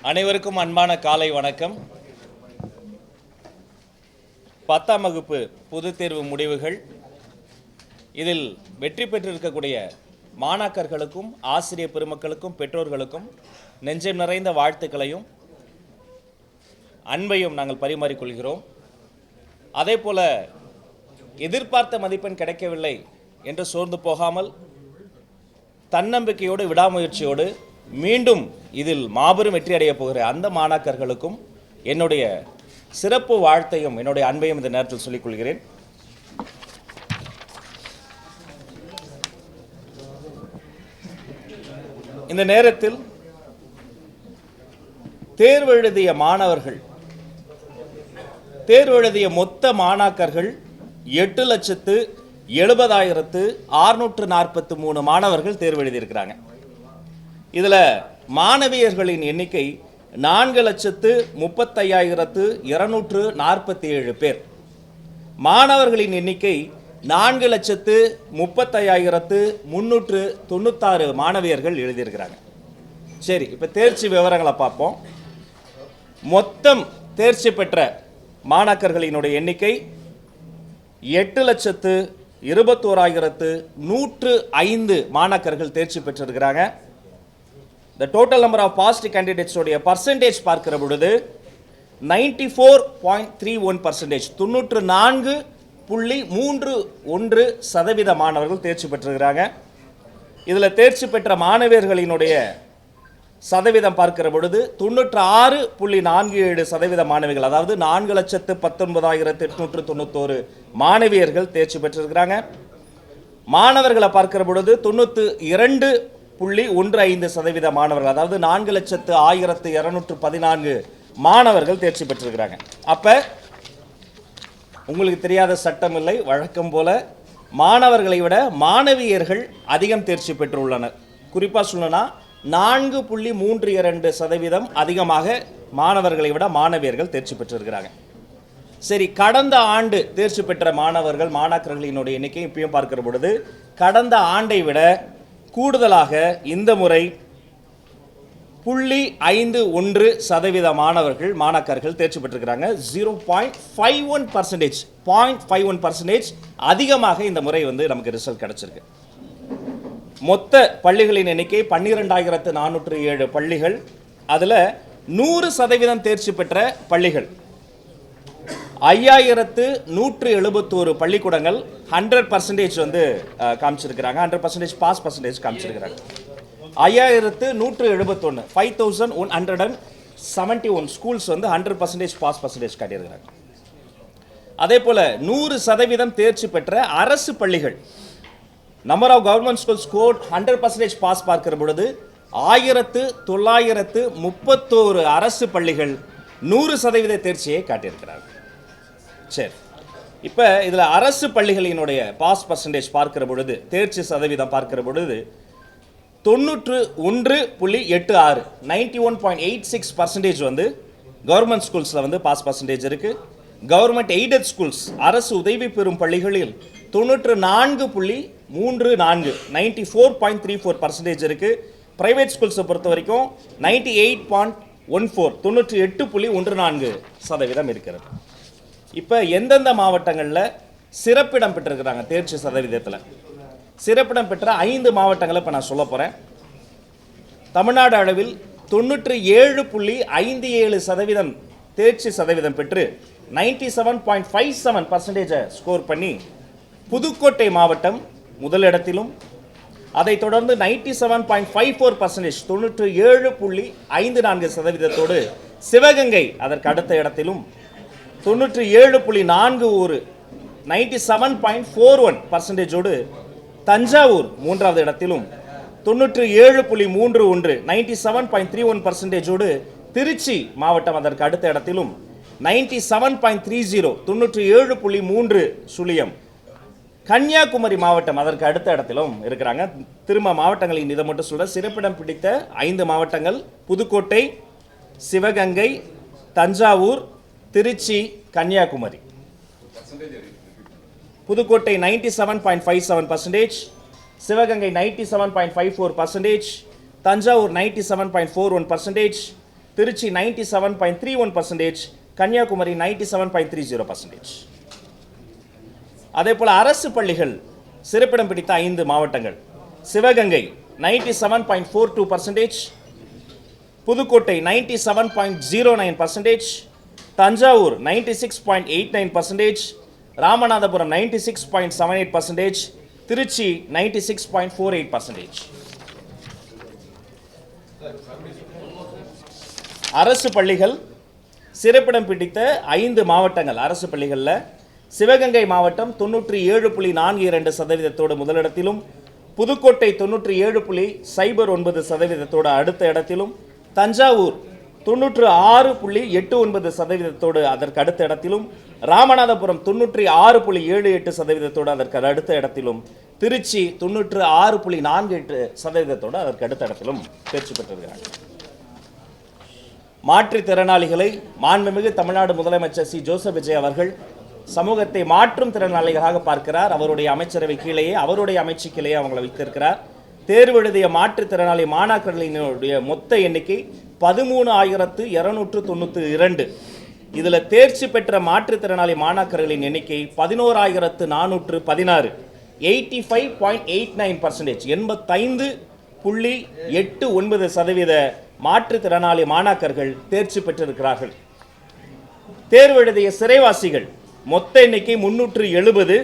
அனைவருக்கும் அன்பான காலை வணக்கம். 10ஆம் வகுப்பு பொதுத் தேர்வு முடிவுகள், இதில் வெற்றி பெற்றிருக்கக்கூடிய மாணாக்கர்களுக்கும் ஆசிரியர் பெருமக்களுக்கும் பெற்றோர்களுக்கும் நெஞ்சம் நிறைந்த வாழ்த்துக்களையும் அன்பையும் நாங்கள் பரிமாறிக்கொள்கிறோம். அதே போல எதிர்பார்த்த மதிப்பெண் கிடைக்கவில்லை என்று சோர்ந்து போகாமல் தன்னம்பிக்கையோடு விடாமுயற்சியோடு மீண்டும் இதில் மாபெரும் வெற்றி அடைய போகிற அந்த மாணாக்கர்களுக்கும் என்னுடைய சிறப்பு வாழ்த்தையும் என்னுடைய அன்பையும் இந்த நேரத்தில் சொல்லிக் கொள்கிறேன். இந்த நேரத்தில் தேர்வு எழுதிய மாணவர்கள், தேர்வு எழுதிய மொத்த மாணாக்கர்கள் 8,70,643 மாணவர்கள் தேர்வு எழுதியிருக்கிறாங்க. இதில் மாணவியர்களின் எண்ணிக்கை 4,35,247 பேர். மாணவர்களின் எண்ணிக்கை 4,35,396 மாணவியர்கள் எழுதியிருக்கிறாங்க. சரி, இப்போ தேர்ச்சி விவரங்களை பார்ப்போம். மொத்தம் தேர்ச்சி பெற்ற மாணாக்கர்களினுடைய எண்ணிக்கை 8,21,105 மாணாக்கர்கள் தேர்ச்சி பெற்றிருக்கிறாங்க. The total number of passed candidates உடைய பர்சன்டேஜ் பார்க்கிற பொழுது 94.31%, 94.31% மாணவர்கள் தேர்ச்சி பெற்றிருக்கிறாங்க. இதில் தேர்ச்சி பெற்ற மாணவியர்களினுடைய சதவீதம் பார்க்கிற பொழுது 96.47% மாணவிகள், அதாவது 4,19,891 மாணவியர்கள் தேர்ச்சி பெற்றிருக்கிறாங்க. மாணவர்களை பார்க்கிற பொழுது 92.15% மாணவர்கள், அதாவது 4,01,214 மாணவர்கள் தேர்ச்சி பெற்றிருக்கிறாங்க. அப்போ உங்களுக்கு தெரியாத சட்டம் இல்லை, வழக்கம் போல மாணவர்களை விட மாணவியர்கள் அதிகம் தேர்ச்சி பெற்றுள்ளனர். குறிப்பாக சொல்லணும்னா 4.32% அதிகமாக மாணவர்களை விட மாணவியர்கள் தேர்ச்சி பெற்றிருக்கிறாங்க. சரி, கடந்த ஆண்டு தேர்ச்சி பெற்ற மாணவர்கள் மாணாக்கர்களினுடைய எண்ணிக்கை இப்பயும் பார்க்கிற பொழுது கடந்த ஆண்டை விட கூடுதலாக இந்த முறை 0.51% மாணாக்கர்கள் தேர்ச்சி பெற்றிருக்கிறாங்க. 0.51% அதிகமாக இந்த முறை நமக்கு ரிசல்ட் கிடைச்சிருக்கு. மொத்த பள்ளிகளின் எண்ணிக்கை 12,407 பள்ளிகள். அதில் 100% தேர்ச்சி பெற்ற பள்ளிகள் 5,171 பள்ளிக்கூடங்கள் 100% காமிச்சிருக்கிறாங்க. 100% பாஸ் பர்சன்டேஜ் காமிச்சிருக்கிறாங்க. 5,171 5,171 ஸ்கூல்ஸ் 100% பாஸ் பர்சன்டேஜ் காட்டியிருக்கிறாங்க. அதே போல 100% தேர்ச்சி பெற்ற அரசு பள்ளிகள், number of government school score 100% pass பார்க்கிற பொழுது 1,931 அரசு பள்ளிகள் 100% தேர்ச்சியை காட்டியிருக்கிறார்கள். சரி, இப்போ இதில் அரசு பள்ளிகளினுடைய பாஸ் பர்சன்டேஜ் பார்க்கிற பொழுது, தேர்ச்சி சதவீதம் பார்க்கிற பொழுது 91.86 91.86% கவர்மெண்ட் ஸ்கூல்ஸில் பாஸ் பர்சன்டேஜ் இருக்குது. கவர்மெண்ட் எய்டட் ஸ்கூல்ஸ், அரசு உதவி பெறும் பள்ளிகளில் 94.34 94.34% இருக்குது. பிரைவேட் ஸ்கூல்ஸை பொறுத்த வரைக்கும் 98.14 98.14% இருக்கிறது. இப்போ எந்தெந்த மாவட்டங்களில் சிறப்பிடம் பெற்றிருக்கிறாங்க தேர்ச்சி சதவீதத்தில்? சிறப்பிடம் பெற்ற 5 மாவட்டங்களை இப்போ நான் சொல்ல போகிறேன். தமிழ்நாடு அளவில் 97.57% தேர்ச்சி சதவீதம் பெற்று 97.57% ஸ்கோர் பண்ணி புதுக்கோட்டை மாவட்டம் முதலிடத்திலும், அதைத் தொடர்ந்து 97.54% 97.54% சிவகங்கை அதற்கு அடுத்த இடத்திலும், 97.41 97.41% தஞ்சாவூர் மூன்றாவது இடத்திலும், 97.31 97.31% திருச்சி மாவட்டம் அதற்கு அடுத்த இடத்திலும், 97.30 97.3 கன்னியாகுமரி மாவட்டம் அதற்கு அடுத்த இடத்திலும் இருக்கிறாங்க. திரும்ப மாவட்டங்களின் இதை மட்டும் சொல்ற, சிறப்பிடம் பிடித்த 5 மாவட்டங்கள் புதுக்கோட்டை, சிவகங்கை, தஞ்சாவூர், திருச்சி, கன்னியாகுமரி. புதுக்கோட்டை 97.57%, சிவகங்கை 97.54%, தஞ்சாவூர் 97.41%, திருச்சி 97.31%, கன்னியாகுமரி 97.30%. அதே போல் அரசு பள்ளிகள் சிறப்பிடம் பிடித்த 5 மாவட்டங்கள்: சிவகங்கை 97.42%, புதுக்கோட்டை 97.09%, தஞ்சாவூர் 96.89%, ராமநாதபுரம் 96.78%, திருச்சி 96.48%. அரசு பள்ளிகள் சிறப்பிடம் பிடித்த 5 மாவட்டங்கள். அரசு பள்ளிகளில் சிவகங்கை மாவட்டம் 97.42% முதலிடத்திலும், புதுக்கோட்டை 97.09% அடுத்த இடத்திலும், தஞ்சாவூர் 96.89% அதற்கு அடுத்த இடத்திலும், ராமநாதபுரம் 96.78% அதற்கு அடுத்த இடத்திலும், திருச்சி 96.48% அதற்கு அடுத்த இடத்திலும் தேர்ச்சி பெற்றிருக்கிறார்கள். மாற்றுத்திறனாளிகளை மாண்புமிகு தமிழ்நாடு முதலமைச்சர் சி. ஜோசப் விஜய் அவர்கள் சமூகத்தை மாற்றும் திறனாளிகளாக பார்க்கிறார். அவருடைய அமைச்சரவை கீழேயே, அவருடைய அமைச்சுக்கிலேயே அவங்களை வைத்திருக்கிறார். தேர்வு எழுதிய மாற்றுத்திறனாளி மாணாக்கர்களினுடைய மொத்த எண்ணிக்கை 13,292. இதில் தேர்ச்சி பெற்ற மாற்றுத்திறனாளி மாணாக்கர்களின் எண்ணிக்கை 11,416. 85.89%, 85.89% மாற்றுத்திறனாளி மாணாக்கர்கள் தேர்ச்சி பெற்றிருக்கிறார்கள். தேர்வு எழுதிய சிறைவாசிகள் மொத்த எண்ணிக்கை 370.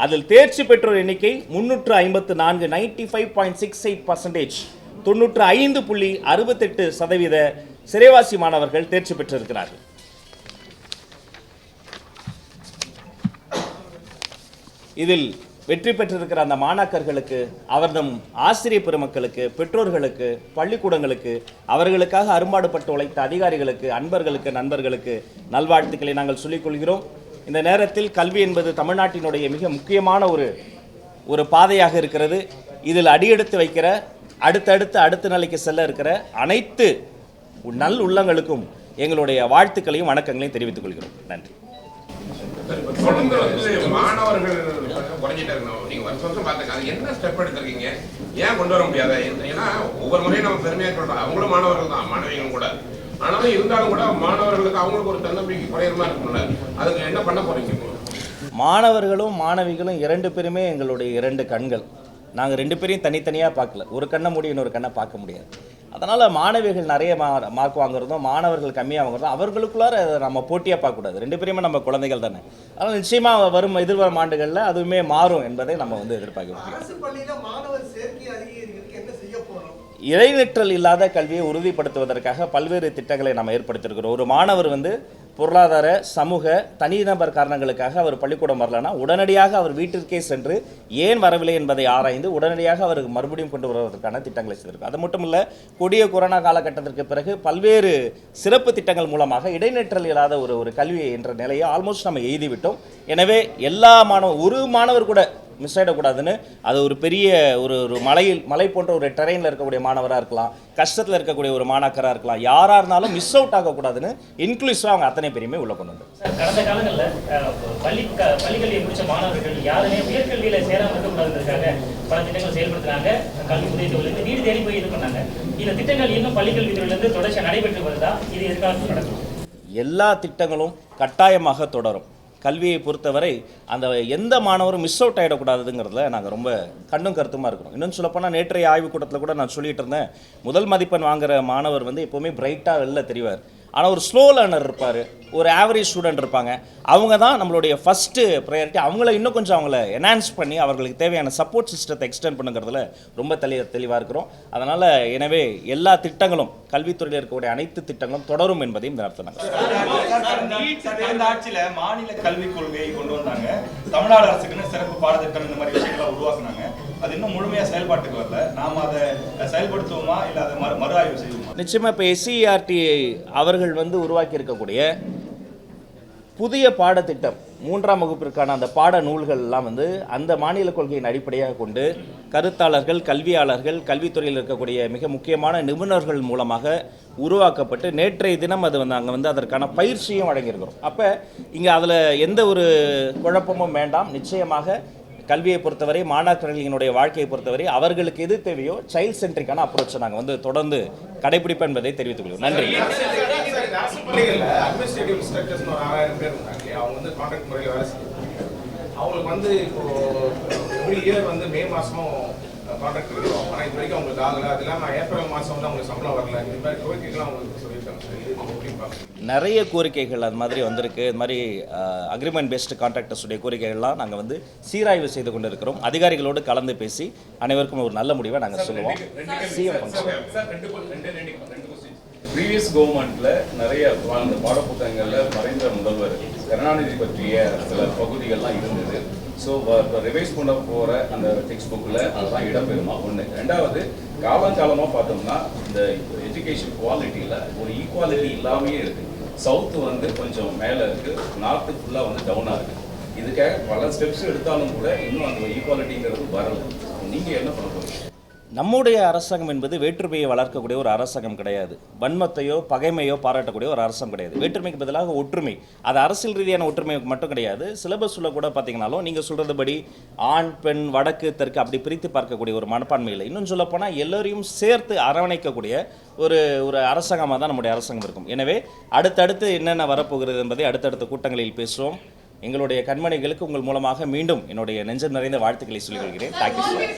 அதில் தேர்ச்சி பெற்றோர் எண்ணிக்கை 354. 95.68%, 95.68% சிறைவாசி மாணவர்கள் தேர்ச்சி பெற்றிருக்கிறார்கள். இதில் வெற்றி பெற்றிருக்கிற அந்த மாணாக்கர்களுக்கு, அவர்தம் ஆசிரியர் பெருமக்களுக்கு, பெற்றோர்களுக்கு, பள்ளிக்கூடங்களுக்கு, அவர்களுக்காக அரும்பாடுபட்டு உழைத்த அதிகாரிகளுக்கு, அன்பர்களுக்கு, நண்பர்களுக்கு நல்வாழ்த்துக்களை நாங்கள் சொல்லிக் கொள்கிறோம். இந்த நேரத்தில் கல்வி என்பது தமிழ்நாட்டினுடைய மிக முக்கியமான ஒரு பாதையாக இருக்கிறது. இதில் அடியெடுத்து வைக்கிற, அடுத்த நிலைக்கு செல்ல இருக்கிற அனைத்து நல் உள்ளங்களுக்கும் எங்களுடைய வாழ்த்துக்களையும் வணக்கங்களையும் தெரிவித்துக் கொள்கிறோம். நன்றி. மாணவர்கள் குறைஞ்சிட்டே இருக்கணும். நீங்க வருஷம் பார்த்துக்க, அது என்ன ஸ்டெப் எடுத்திருக்கீங்க? ஏன் கொண்டு வர முடியாது? ஏன்னா ஒவ்வொரு முறையும் நம்ம பெருமையாக சொல்றோம், அவங்களும் மாணவர்கள் தான், மாணவிகளும் கூட. ஆனாலும் இருந்தாலும் கூட மாணவர்களுக்கு அவங்களுக்கு ஒரு தன்னம்பிக்கை குறையறமா இருக்கும்ல, அதுக்கு என்ன பண்ண போறீங்க? மாணவர்களும் மாணவிகளும் 2 பேருமே எங்களுடைய 2 கண்கள். நாங்கள் 2 பேரையும் தனித்தனியாக பார்க்கல. ஒரு கண்ணை மூடி இன்னொரு கண்ணை பார்க்க முடியாது. அதனால் மாணவிகள் நிறைய மார்க் வாங்குறதும் மாணவர்கள் கம்மியாக வாங்குறதும் அவர்களுக்குள்ளார நம்ம போட்டியாக பார்க்கக்கூடாது. 2 பேருமே நம்ம குழந்தைகள் தானே. அதனால் நிச்சயமாக எதிர்வரும் ஆண்டுகளில் அதுவுமே மாறும் என்பதை நம்ம எதிர்பார்க்கிறோம். இடைநிற்றல் இல்லாத கல்வியை உறுதிப்படுத்துவதற்காக பல்வேறு திட்டங்களை நம்ம ஏற்படுத்தியிருக்கிறோம். ஒரு மாணவர் பொருளாதார, சமூக, தனிநபர் காரணங்களுக்காக அவர் பள்ளிக்கூடம் வரலன்னா உடனடியாக அவர் வீட்டிற்கே சென்று ஏன் வரவில்லை என்பதை ஆராய்ந்து உடனடியாக அவருக்கு மறுபடியும் கொண்டு வருவதற்கான திட்டங்களை செய்திருக்கும். அது மட்டும் இல்லை, கொடிய கொரோனா காலகட்டத்திற்கு பிறகு பல்வேறு சிறப்பு திட்டங்கள் மூலமாக இடைநிற்றல் இல்லாத ஒரு கல்வி என்ற நிலையை ஆல்மோஸ்ட் நம்ம எழுதிவிட்டோம். எனவே எல்லா ஒரு மாணவர் கூட மிஸ் ஆகிடக்கூடாதுன்னு அது ஒரு பெரிய ஒரு மலை போன்ற ஒரு டெரெயினில் இருக்கக்கூடிய மாணவராக இருக்கலாம், கஷ்டத்தில் இருக்கக்கூடிய ஒரு மாணாக்கராக இருக்கலாம், யாராக இருந்தாலும் மிஸ் அவுட் ஆகக்கூடாதுன்னு இன்க்ளூசிவாக அவங்க அத்தனை பேரையுமே உள்ள கொண்டு வந்து. கடந்த காலங்களில் பள்ளிக்கல்வியை முடிச்ச மாணவர்கள் யாருமே உயர்கல்வியில் சேராமல் இருக்கக்கூடாதுன்றதுக்காக பல திட்டங்கள் செயல்படுத்துறாங்க. கல்வி உதவித்தொகையிலிருந்து வீடு தேடி போய் இது பண்ணாங்க. இந்த திட்டங்கள் இன்னும் பள்ளிக்கல்வித்துறையிலிருந்து தொடர்ச்சியாக நடைபெற்று வருதா? இது எதிர்காலத்தில் நடக்கும். எல்லா திட்டங்களும் கட்டாயமாக தொடரும். கல்வியை பொறுத்தவரை அந்த எந்த மாணவரும் மிஸ் அவுட் ஆகிடக்கூடாதுங்கிறதுல நாங்கள் ரொம்ப கண்ணும் கருத்துமாக இருக்கிறோம். இன்னும் சொல்லப்போனால் நேற்றைய ஆய்வுக்கூட்டத்தில் கூட நான் சொல்லிட்டு இருந்தேன், முதல் மதிப்பெண் வாங்குகிற மாணவர் எப்போவுமே பிரைட்டாக வெளில தெரிவார். ஆனால் ஒரு ஸ்லோ லேர்னர் இருப்பார், ஒரு ஆவரேஜ் ஸ்டூடெண்ட் இருப்பாங்க. அவங்க தான் நம்மளுடைய ஃபஸ்ட்டு ப்ரையாரிட்டி. அவங்கள இன்னும் கொஞ்சம் அவங்கள என்ஹான்ஸ் பண்ணி அவர்களுக்கு தேவையான சப்போர்ட் சிஸ்டத்தை எக்ஸ்டெண்ட் பண்ணுங்கிறதுல ரொம்ப தெளிவாக இருக்கிறோம். அதனால் எனவே எல்லா திட்டங்களும், கல்வித்துறையில் இருக்கக்கூடிய அனைத்து திட்டங்களும் தொடரும் என்பதையும் இந்த நேரத்தில் ஆட்சியில் மாநில கல்விக் கொள்கையை கொண்டு வந்தாங்க. தமிழ்நாடு அரசுக்குன்னு சிறப்பு பாடத்திட்டம் இந்த மாதிரி விஷயங்களை உருவாக்குனாங்க. அது இன்னும் முழுமையாக செயல்பாட்டுக்கு வரல. நாம் அதை செயல்படுத்துவோமா இல்லை அதை மறு ஆய்வு செய்வோமா? நிச்சயமாக இப்போ SCERT அவர்கள் உருவாக்கி இருக்கக்கூடிய புதிய பாடத்திட்டம் 3ஆம் வகுப்பிற்கான அந்த பாட நூல்கள் எல்லாம் அந்த மாநில கொள்கையின் அடிப்படையாக கொண்டு கருத்தாளர்கள், கல்வியாளர்கள், கல்வித்துறையில் இருக்கக்கூடிய மிக முக்கியமான நிபுணர்கள் மூலமாக உருவாக்கப்பட்டு நேற்றைய தினம் அது அங்கே அதற்கான பயிற்சியும் வழங்கியிருக்கிறோம். அப்போ இங்கே அதில் எந்த ஒரு குழப்பமும் வேண்டாம். நிச்சயமாக கல்வியை பொறுத்தவரை மாணாக்கர்களினுடைய வாழ்க்கையை பொறுத்தவரை அவர்களுக்கு எது தேவையோ சைல்ட் சென்ட்ரிக்கான அப்ரோச்சை நாங்கள் வந்து தொடர்ந்து கடைபிடிப்போம் என்பதை தெரிவித்துக் கொள்வோம். நன்றி. அரசு பள்ளிகளில் அட்மினிஸ்ட்ரேட்டிவ் இன்ஸ்ட்ரக்டர்ஸ் ஒரு 6000 பேர் இருந்தாங்க. அவங்க வந்து கான்ட்ராக்ட் முறையில் வேலை செய்யறாங்க. அவங்களுக்கு வந்து இப்போ எவ்ரி இயர் வந்து மே மாதமும் கான்ட்ராக்ட் இருக்கிறோம். ஆனால் இது வரைக்கும் அவங்களுக்கு ஆகலை. அது இல்லாமல் ஏப்ரல் மாதம் வந்து அவங்களுக்கு சம்பளம் வரல. இந்த மாதிரி கோரிக்கைகள்லாம் அவங்களுக்கு சொல்லியிருக்காங்க சார். இது நிறைய கோரிக்கைகள் அது மாதிரி வந்திருக்கு. இது மாதிரி அக்ரிமெண்ட் பேஸ்டு கான்ட்ராக்டர்ஸுடைய கோரிக்கைகள்லாம் நாங்கள் வந்து சீராய்வு செய்து கொண்டு இருக்கிறோம். அதிகாரிகளோடு கலந்து பேசி அனைவருக்கும் ஒரு நல்ல முடிவை நாங்கள் சொல்லுவோம். ப்ரீவியஸ் கவர்மெண்ட்ல நிறைய அந்த பாடப்புத்தகங்கள்ல மறைந்த முதல்வர் கருணாநிதி பற்றிய சில பகுதிகள்லாம் இருந்தது. ஸோ ரிவைஸ் பண்ண போகிற அந்த டெக்ஸ்ட் புக்கில் அதெல்லாம் இடம்பெறுமா ஒன்று. ரெண்டாவது, காலங்காலமாக பார்த்தோம்னா இந்த எஜுகேஷன் குவாலிட்டியில் ஒரு ஈக்குவாலிட்டி இல்லாமையே இருக்குது. சவுத்து வந்து கொஞ்சம் மேலே இருக்குது, நார்த்து ஃபுல்லாக வந்து டவுனாக இருக்குது. இதுக்காக பல ஸ்டெப்ஸ் எடுத்தாலும் கூட இன்னும் அந்த ஈக்குவாலிட்டிங்கிறது வரலை. நீங்கள் என்ன பண்ண போகிறீங்க? நம்முடைய அரசாங்கம் என்பது வேற்றுமையை வளர்க்கக்கூடிய ஒரு அரசாங்கம் கிடையாது. வன்மத்தையோ பகைமையோ பாராட்டக்கூடிய ஒரு அரசாங்கம் கிடையாது. வேற்றுமைக்கு பதிலாக ஒற்றுமை. அது அரசியல் ரீதியான ஒற்றுமை மட்டும் கிடையாது. சிலபஸில் கூட பார்த்தீங்கன்னாலும் நீங்கள் சொல்கிறதுபடி ஆண் பெண் வடக்கு தெற்கு அப்படி பிரித்து பார்க்கக்கூடிய ஒரு மனப்பான்மை இல்லை. இன்னும் சொல்லப்போனால் எல்லோரையும் சேர்த்து அரவணைக்கக்கூடிய ஒரு அரசாங்கமாக தான் நம்முடைய அரசாங்கம் இருக்கும். எனவே அடுத்தடுத்து என்னென்ன வரப்போகிறது என்பதை அடுத்தடுத்த கூட்டங்களில் பேசுவோம். எங்களுடைய கண்மணிகளுக்கு உங்கள் மூலமாக மீண்டும் என்னுடைய நெஞ்சம் நிறைந்த வாழ்த்துக்களை சொல்லிக் கொள்கிறேன். Thank you sir.